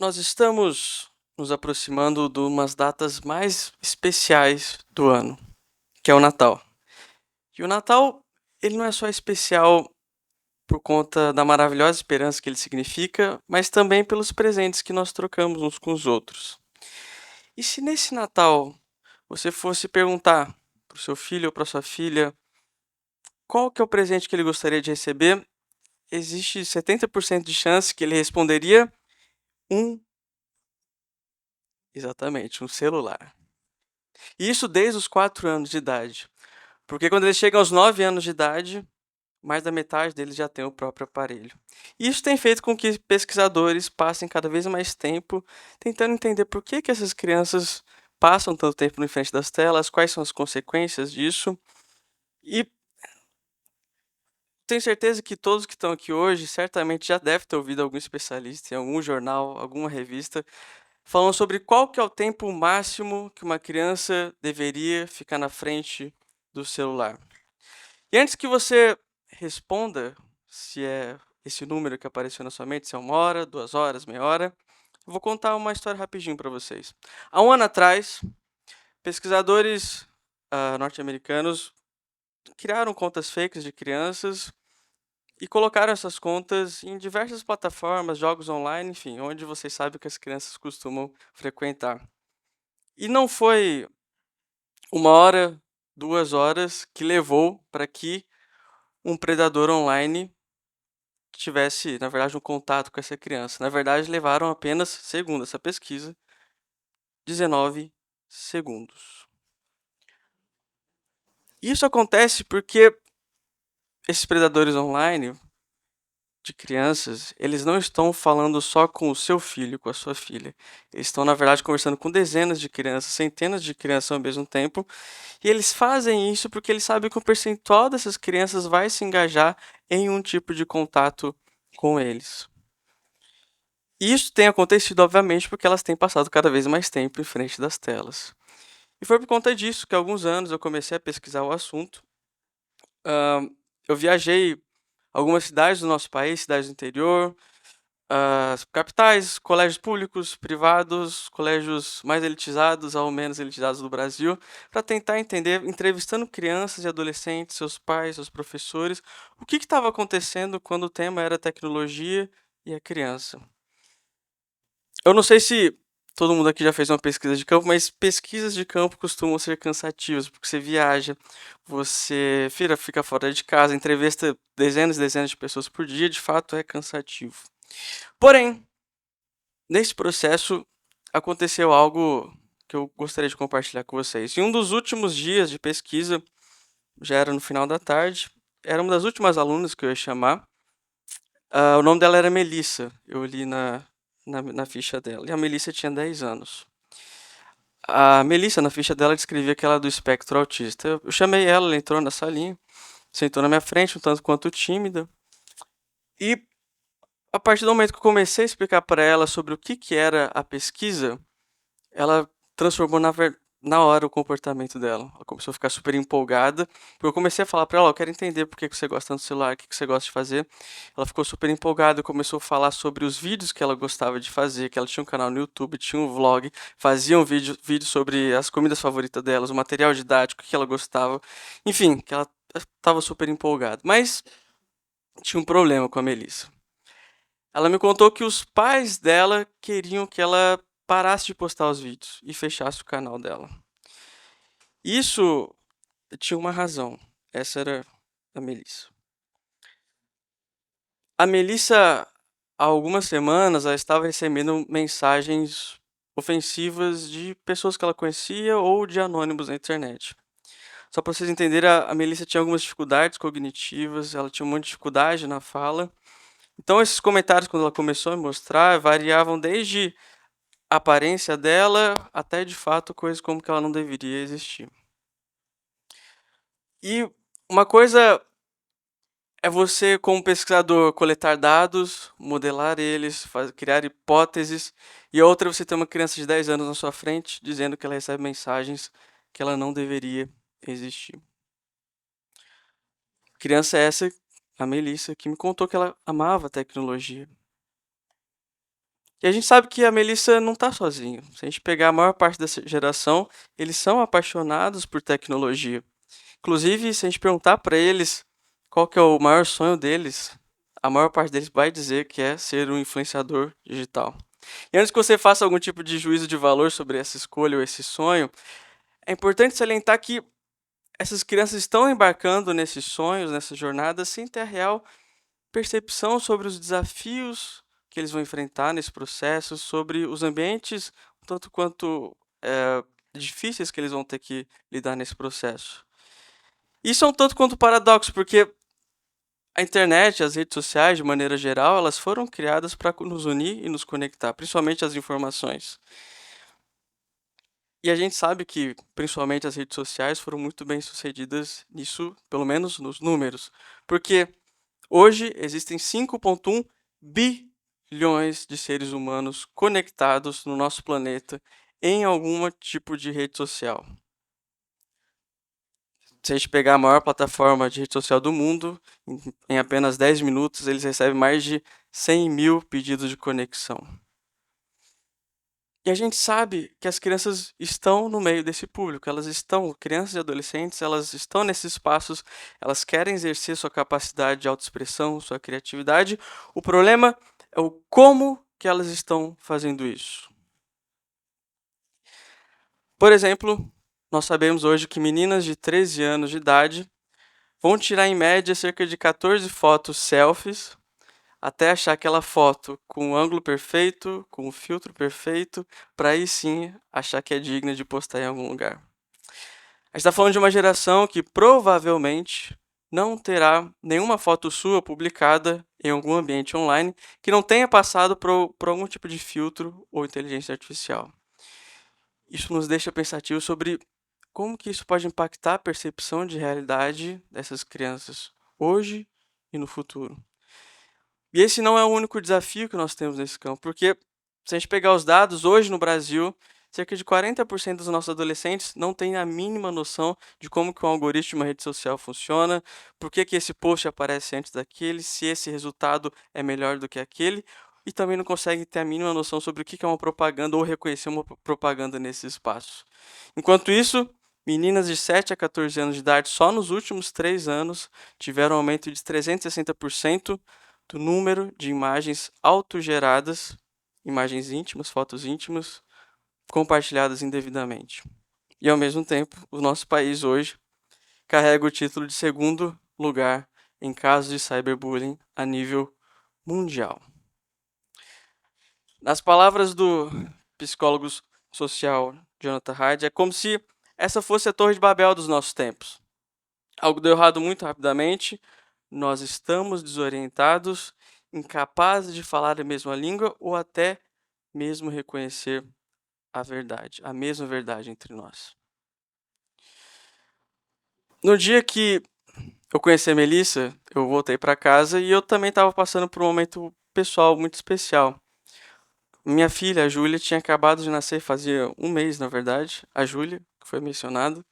Nós estamos nos aproximando de umas datas mais especiais do ano, que é o Natal. E o Natal, ele não é só especial por conta da maravilhosa esperança que ele significa, mas também pelos presentes que nós trocamos uns com os outros. E se nesse Natal você fosse perguntar para o seu filho ou para sua filha qual que é o presente que ele gostaria de receber, existe 70% de chance que ele responderia um, exatamente, um celular. E isso desde os 4 anos de idade. Porque quando eles chegam aos 9 anos de idade, mais da metade deles já tem o próprio aparelho. Isso tem feito com que pesquisadores passem cada vez mais tempo tentando entender por que essas crianças passam tanto tempo em frente das telas, quais são as consequências disso. E tenho certeza que todos que estão aqui hoje certamente já devem ter ouvido algum especialista em algum jornal, alguma revista, falando sobre qual que é o tempo máximo que uma criança deveria ficar na frente do celular. E antes que você responda se é esse número que apareceu na sua mente, se é 1 hora, 2 horas, meia hora, eu vou contar uma história rapidinho para vocês. Há um ano atrás, pesquisadores norte-americanos criaram contas fakes de crianças e colocaram essas contas em diversas plataformas, jogos online, enfim, onde vocês sabem que as crianças costumam frequentar. E não foi 1 hora, 2 horas que levou para que um predador online tivesse, na verdade, um contato com essa criança. Na verdade, levaram apenas, segundo essa pesquisa, 19 segundos. Isso acontece porque esses predadores online de crianças, eles não estão falando só com o seu filho, com a sua filha. Eles estão, na verdade, conversando com dezenas de crianças, centenas de crianças ao mesmo tempo. E eles fazem isso porque eles sabem que o percentual dessas crianças vai se engajar em um tipo de contato com eles. Isso tem acontecido, obviamente, porque elas têm passado cada vez mais tempo em frente das telas. E foi por conta disso que há alguns anos eu comecei a pesquisar o assunto. Hã, eu viajei algumas cidades do nosso país, cidades do interior, capitais, colégios públicos, privados, colégios mais elitizados ao menos elitizados do Brasil, para tentar entender, entrevistando crianças e adolescentes, seus pais, seus professores, o que estava acontecendo quando o tema era tecnologia e a criança. Eu não sei se todo mundo aqui já fez uma pesquisa de campo, mas pesquisas de campo costumam ser cansativas, porque você viaja, você fica fora de casa, entrevista dezenas e dezenas de pessoas por dia, de fato é cansativo. Porém, nesse processo aconteceu algo que eu gostaria de compartilhar com vocês. Em um dos últimos dias de pesquisa, já era no final da tarde, era uma das últimas alunas que eu ia chamar. O nome dela era Melissa, eu li na ficha dela. E a Melissa tinha 10 anos. A Melissa, na ficha dela, descrevia que ela era do espectro autista. Eu chamei ela entrou na salinha, sentou na minha frente, um tanto quanto tímida. E a partir do momento que eu comecei a explicar para ela sobre o que era a pesquisa, ela transformou na hora o comportamento dela. Ela começou a ficar super empolgada, porque eu comecei a falar para ela: "Ó, eu quero entender por que você gosta tanto do celular, o que você gosta de fazer". Ela ficou super empolgada, começou a falar sobre os vídeos que ela gostava de fazer, que ela tinha um canal no YouTube, tinha um vlog, fazia um vídeo sobre as comidas favoritas delas, o material didático que ela gostava, enfim, que ela estava super empolgada. Mas tinha um problema com a Melissa. Ela me contou que os pais dela queriam que ela parasse de postar os vídeos e fechasse o canal dela. Isso tinha uma razão. Essa era a Melissa. A Melissa, há algumas semanas, ela estava recebendo mensagens ofensivas de pessoas que ela conhecia ou de anônimos na internet. Só para vocês entenderem, a Melissa tinha algumas dificuldades cognitivas, ela tinha muita dificuldade na fala. Então, esses comentários, quando ela começou a me mostrar, variavam desde a aparência dela até, de fato, coisas como que ela não deveria existir. E uma coisa é você, como pesquisador, coletar dados, modelar eles, criar hipóteses, e outra é você ter uma criança de 10 anos na sua frente dizendo que ela recebe mensagens que ela não deveria existir. Criança essa, a Melissa, que me contou que ela amava a tecnologia. E a gente sabe que a Melissa não está sozinha. Se a gente pegar a maior parte dessa geração, eles são apaixonados por tecnologia. Inclusive, se a gente perguntar para eles qual que é o maior sonho deles, a maior parte deles vai dizer que é ser um influenciador digital. E antes que você faça algum tipo de juízo de valor sobre essa escolha ou esse sonho, é importante salientar que essas crianças estão embarcando nesses sonhos, nessas jornadas, sem ter a real percepção sobre os desafios que eles vão enfrentar nesse processo, sobre os ambientes tanto quanto difíceis que eles vão ter que lidar nesse processo. Isso é um tanto quanto paradoxo, porque a internet, as redes sociais, de maneira geral, elas foram criadas para nos unir e nos conectar, principalmente as informações. E a gente sabe que, principalmente as redes sociais, foram muito bem sucedidas nisso, pelo menos nos números. Porque hoje existem 5,1 bilhões de seres humanos conectados no nosso planeta em algum tipo de rede social. Se a gente pegar a maior plataforma de rede social do mundo, em apenas 10 minutos eles recebem mais de 100 mil pedidos de conexão. E a gente sabe que as crianças estão no meio desse público, crianças e adolescentes, elas estão nesses espaços, elas querem exercer sua capacidade de autoexpressão, sua criatividade. O problema é o como que elas estão fazendo isso. Por exemplo, nós sabemos hoje que meninas de 13 anos de idade vão tirar em média cerca de 14 fotos selfies até achar aquela foto com o ângulo perfeito, com o filtro perfeito, para aí sim achar que é digna de postar em algum lugar. A gente está falando de uma geração que provavelmente não terá nenhuma foto sua publicada em algum ambiente online que não tenha passado por algum tipo de filtro ou inteligência artificial. Isso nos deixa pensativos sobre como que isso pode impactar a percepção de realidade dessas crianças hoje e no futuro. E esse não é o único desafio que nós temos nesse campo, porque se a gente pegar os dados, hoje no Brasil, cerca de 40% dos nossos adolescentes não têm a mínima noção de como que um algoritmo de uma rede social funciona, por que que esse post aparece antes daquele, se esse resultado é melhor do que aquele, e também não conseguem ter a mínima noção sobre o que que é uma propaganda ou reconhecer uma propaganda nesse espaço. Enquanto isso, meninas de 7 a 14 anos de idade, só nos últimos 3 anos, tiveram um aumento de 360% do número de imagens autogeradas, imagens íntimas, fotos íntimas, compartilhadas indevidamente. E, ao mesmo tempo, o nosso país hoje carrega o título de segundo lugar em casos de cyberbullying a nível mundial. Nas palavras do psicólogo social Jonathan Haidt, é como se essa fosse a Torre de Babel dos nossos tempos. Algo deu errado muito rapidamente, nós estamos desorientados, incapazes de falar a mesma língua ou até mesmo reconhecer a mesma verdade entre nós. No dia que eu conheci a Melissa, eu voltei para casa e eu também estava passando por um momento pessoal muito especial. Minha filha, a Júlia, tinha acabado de nascer, fazia um mês, na verdade, a Júlia, que foi mencionada.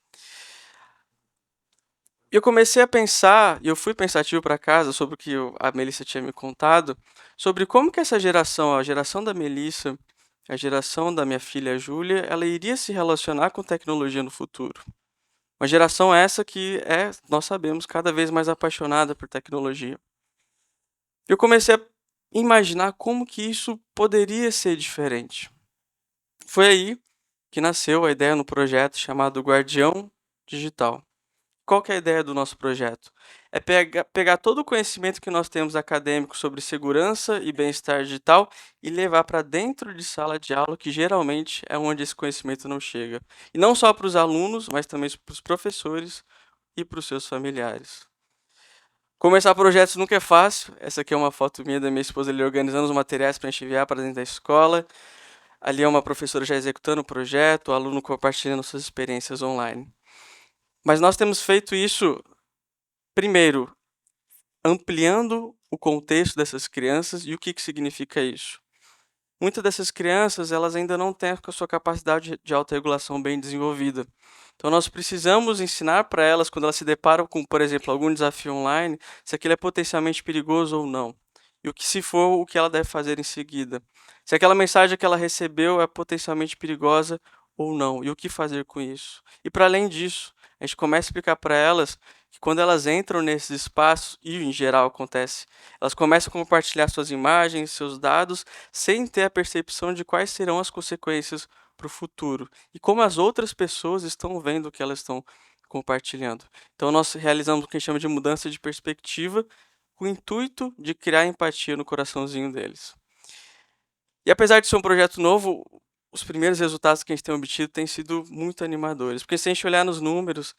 E eu comecei a pensar, e eu fui pensativo para casa sobre o que a Melissa tinha me contado, sobre como que essa geração, a geração da Melissa, a geração da minha filha Júlia, ela iria se relacionar com tecnologia no futuro. Uma geração essa que é, nós sabemos, cada vez mais apaixonada por tecnologia. Eu comecei a imaginar como que isso poderia ser diferente. Foi aí que nasceu a ideia no projeto chamado Guardião Digital. Qual que é a ideia do nosso projeto? É pegar todo o conhecimento que nós temos acadêmico sobre segurança e bem-estar digital e levar para dentro de sala de aula, que geralmente é onde esse conhecimento não chega. E não só para os alunos, mas também para os professores e para os seus familiares. Começar projetos nunca é fácil. Essa aqui é uma foto minha da minha esposa ali organizando os materiais para a gente enviar para dentro da escola. Ali é uma professora já executando o projeto, o aluno compartilhando suas experiências online. Mas nós temos feito isso, primeiro, ampliando o contexto dessas crianças e o que significa isso. Muitas dessas crianças, elas ainda não têm a sua capacidade de autorregulação bem desenvolvida. Então, nós precisamos ensinar para elas, quando elas se deparam com, por exemplo, algum desafio online, se aquilo é potencialmente perigoso ou não. e o que se for, o que ela deve fazer em seguida. Se aquela mensagem que ela recebeu é potencialmente perigosa ou não, e o que fazer com isso. E para além disso, a gente começa a explicar para elas que quando elas entram nesses espaços, e em geral acontece, elas começam a compartilhar suas imagens, seus dados, sem ter a percepção de quais serão as consequências para o futuro e como as outras pessoas estão vendo o que elas estão compartilhando. Então, nós realizamos o que a gente chama de mudança de perspectiva, com o intuito de criar empatia no coraçãozinho deles. E apesar de ser um projeto novo, os primeiros resultados que a gente tem obtido têm sido muito animadores, porque se a gente olhar nos números,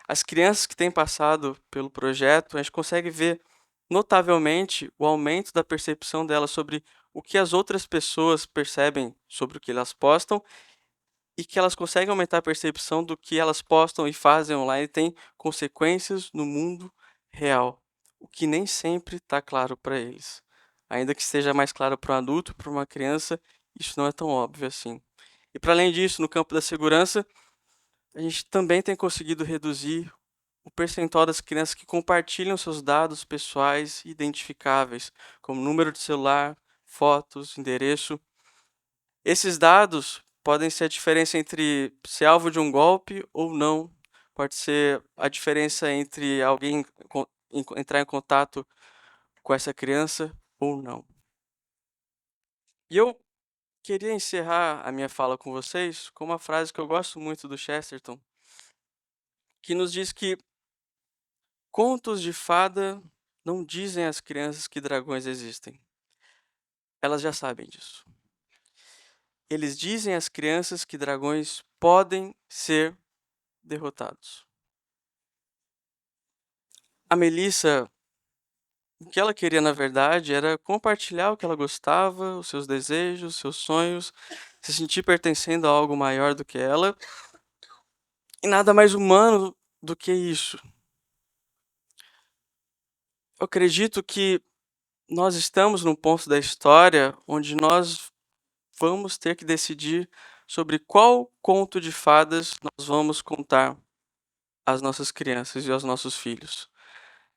as crianças que têm passado pelo projeto, a gente consegue ver notavelmente o aumento da percepção delas sobre o que as outras pessoas percebem sobre o que elas postam e que elas conseguem aumentar a percepção do que elas postam e fazem online tem consequências no mundo real, o que nem sempre está claro para eles. Ainda que seja mais claro para um adulto, para uma criança, isso não é tão óbvio assim. E para além disso, no campo da segurança, a gente também tem conseguido reduzir o percentual das crianças que compartilham seus dados pessoais identificáveis, como número de celular, fotos, endereço. Esses dados podem ser a diferença entre ser alvo de um golpe ou não. Pode ser a diferença entre alguém entrar em contato com essa criança ou não. E eu queria encerrar a minha fala com vocês com uma frase que eu gosto muito do Chesterton, que nos diz que contos de fada não dizem às crianças que dragões existem. Elas já sabem disso. Eles dizem às crianças que dragões podem ser derrotados. A Melissa, o que ela queria, na verdade, era compartilhar o que ela gostava, os seus desejos, seus sonhos, se sentir pertencendo a algo maior do que ela. E nada mais humano do que isso. Eu acredito que nós estamos num ponto da história onde nós vamos ter que decidir sobre qual conto de fadas nós vamos contar às nossas crianças e aos nossos filhos.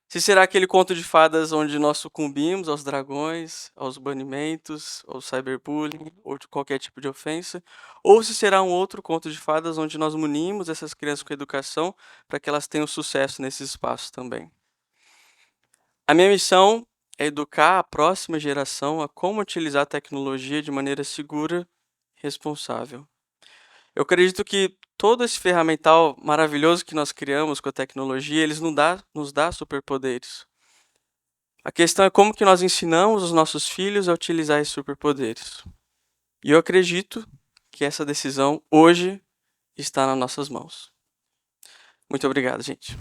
Se será aquele conto de fadas onde nós sucumbimos aos dragões, aos banimentos, ao cyberbullying ou de qualquer tipo de ofensa, ou se será um outro conto de fadas onde nós munimos essas crianças com educação para que elas tenham sucesso nesse espaço também. A minha missão é educar a próxima geração a como utilizar a tecnologia de maneira segura e responsável. Eu acredito que todo esse ferramental maravilhoso que nós criamos com a tecnologia, eles nos dá superpoderes. A questão é como que nós ensinamos os nossos filhos a utilizar esses superpoderes. E eu acredito que essa decisão hoje está nas nossas mãos. Muito obrigado, gente.